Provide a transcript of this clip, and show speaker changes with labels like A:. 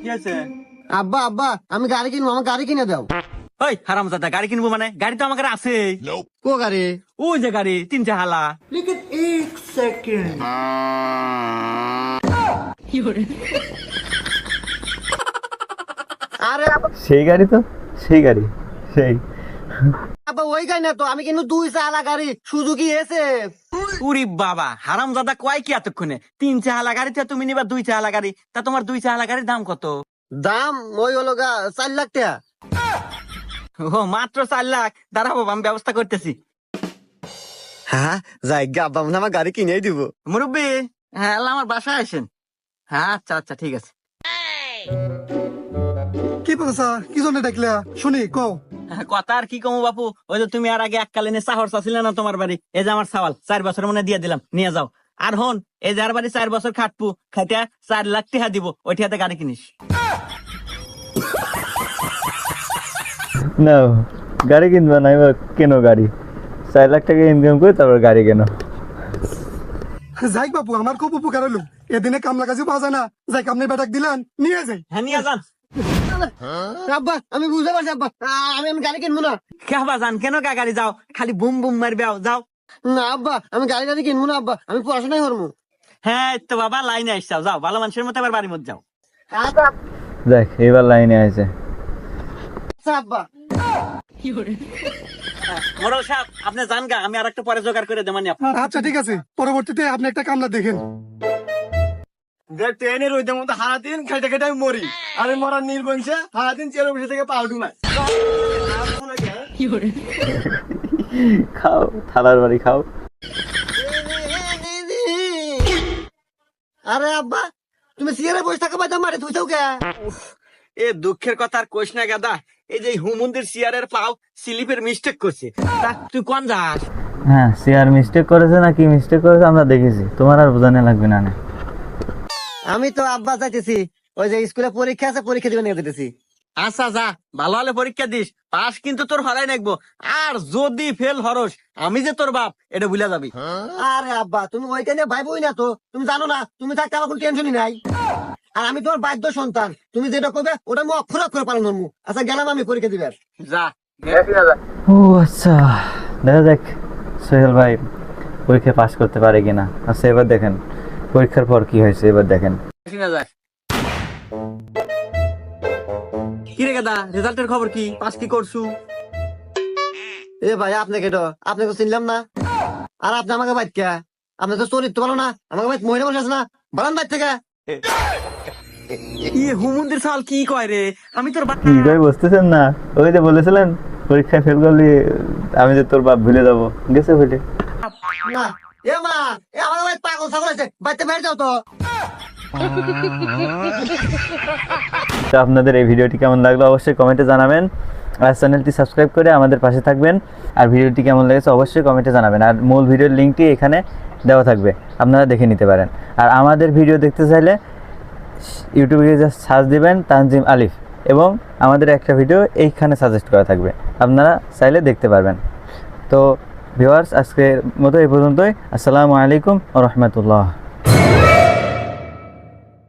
A: কি আছে?
B: আব্বা আব্বা আমি গাড়ি কিনবো, আমার গাড়ি কিনে দাও।
A: ওই হারামজাদা, গাড়ি কিনবো মানে? গাড়ি তো আমার কাছে আছে।
B: কো গাড়ি?
A: ওই যে গাড়ি, 3 হালা।
B: लेकिन एक सेकंड। আরে
C: সেই গাড়ি তো, সেই গাড়ি, সেই
B: আব্বা ওই গাড়ি না তো, আমি কিন্তু 2 চালা গাড়ি সুজুকি এসে।
A: উরি বাবা, হারামজাদা কয় কি এতক্ষণে? 3 হালা গাড়ি থেকে তুমি নিবা 2 হালা গাড়ি। তা তোমার 2 হালা গাড়ির দাম কত?
B: দাম ওই হলো গা 4 লাখ টাকা।
A: ও মাত্র 4 লাখ? দাঁড়াবো, আমি ব্যবস্থা করতেছি।
B: হ্যাঁ যাই গা, আব্বা মনে হয় আমার গাড়ি কিনেই দিব।
A: মুরব্বী, হ্যাঁ আল্লাহ আমার বাসায় আসেন। হ্যাঁ আচ্ছা আচ্ছা ঠিক আছে।
D: কি বলছা? কি জন্য ডাকলা শুনি কও।
A: হ্যাঁ, কথা আর কি কমু বাপু, ওই যে তুমি আর আগে এককালীনে চাহর চাছিলে না তোমার বাড়ি, এই যে আমার সাওয়াল 4 বছর মনে দিয়ে দিলাম, নিয়ে যাও। আর হন, এই যার বাড়ি 4 বছর খাটপু, খাইটা 4 লাখ টাকা দিব, ওইটাতে গাড়ি কিনিস।
C: না, গাড়ি কিনবা না, এবার কেন গাড়ি? 4 লাখ টাকা ইনকাম করে তারপর গাড়ি কেন?
D: যাই বাপু, আমার খুব উপকার হলো। এদিনে কামলা কাজে পাওয়া যায় না, যাই কামনে বেটাক দিলেন, নিয়ে যাই।
A: হ্যাঁ নিয়ে যান।
B: আব্বা আমি বুঝতে পারছি আব্বা, আমি গাড়ি কিনবো না।
A: কেবা যান কেন কা গাড়ি যাও, খালি বুম বুম মারবে যাও।
B: না আব্বা আমি গাড়ি কিনবো না আব্বা, আমি পড়াশোনাই করবো।
A: হ্যাঁ তো বাবা, লাইনে আসছাও, যাও ভালো মানুষের মতো আবার বাড়ির মধ্যে যাও।
C: দেখ এবার লাইনে আছে।
B: আচ্ছা আব্বা।
A: মোড়ল সাহেব আপনি যান গা, আমি আর একটা পরে জোগাড় করে দেমানি আপনার।
D: আচ্ছা ঠিক আছে, পরবর্তীতে আপনি একটা কামলা দেখেন।
E: ট্রেনের ওইটার মধ্যে সারাদিন খেটে খেটে আমি মরি, আমি মরার নির্বংশে সারাদিন চেয়ার বসে থেকে পাউডু না।
C: খাও, থালার বাড়ি খাও।
B: আরে আব্বা তুমি সিয়ারে বসে থাকা বাদ মারে তুই কে?
A: এ দুঃখের কথা আর কইস না গাদা, এই যে হুমন্দির চেয়ারের পাও স্লিপের মিস্টেক করছে। তা তুই কোন যাস?
C: হ্যাঁ, সে আর মিস্টেক করেছে না কি মিস্টেক করেছে আমরা দেখেছি, তোমার আর বোঝানো লাগবে না।
B: আমি তো আব্বা চাইতেছি ওই যে স্কুলে পরীক্ষা আছে, পরীক্ষা দিবে নিয়ে যেতেছি।
A: আচ্ছা যা, ভালো হলে পরীক্ষা দিস, পাস কিন্তু তোর হরাই নাকবো। আর যদি ফেল হরস, আমি যে তোর বাপ এটা ভুলে যাবি।
B: আরে আব্বা তুমি ওইটা নিয়ে ভাইবই না তো, তুমি জানো না তুমি থাকতে আমার কোনো টেনশনই নাই। আর আমি তোমার বাধ্য সন্তান, তুমি যেটা করবে ওটা আমি অক্ষর অক্ষর পালন করবো। আচ্ছা গেলাম আমি পরীক্ষা দিবে।
A: যা।
C: ও আচ্ছা, দেখা যাক সোহেল ভাই পরীক্ষা পাস করতে পারে কিনা। আচ্ছা এবার দেখেন পরীক্ষার পর কি হয়েছে, এবার দেখেন।
A: কি রে গাদা, রেজাল্টের খবর কি? পাস কি করছু?
B: এ ভাই আপনাকে তো আপনাকে চিনলাম না। আর আপনি আমাকে বাইক কে? আপনি তো চরিত্র ভালো না, আমাকে বাইক মহিলা বসে আছে না, বারান বাইক থেকে।
A: ইয়ে হুমন্দির সাল কি কয় রে, আমি তোর বাপ।
C: কি কই বুঝতেছেন না? ওই যে বলেছিলেন পরীক্ষায় ফেল করলি আমি যে তোর বাপ ভুলে যাবো, গেছে ভুলে।
B: না এ মা, এ আমার বাইক পাগল ছাগল আছে, বাইতে বাইরে যাও তো।
C: তো আপনাদের এই ভিডিওটি কেমন লাগলো অবশ্যই কমেন্টে জানাবেন, আর চ্যানেলটি সাবস্ক্রাইব করে আমাদের পাশে থাকবেন। আর ভিডিওটি কেমন লেগেছে অবশ্যই কমেন্টে জানাবেন, আর মূল ভিডিওর লিঙ্কটি এখানে দেওয়া থাকবে, আপনারা দেখে নিতে পারেন। আর আমাদের ভিডিও দেখতে চাইলে ইউটিউবে জাস্ট সার্চ দিবেন তানজিম আলিফ, এবং আমাদের একটা ভিডিও এইখানে সাজেস্ট করা থাকবে, আপনারা চাইলে দেখতে পারবেন। তো ভিউয়ার্স আজকের মতো এই পর্যন্তই। আসসালামু আলাইকুম ওয়া রাহমাতুল্লাহ।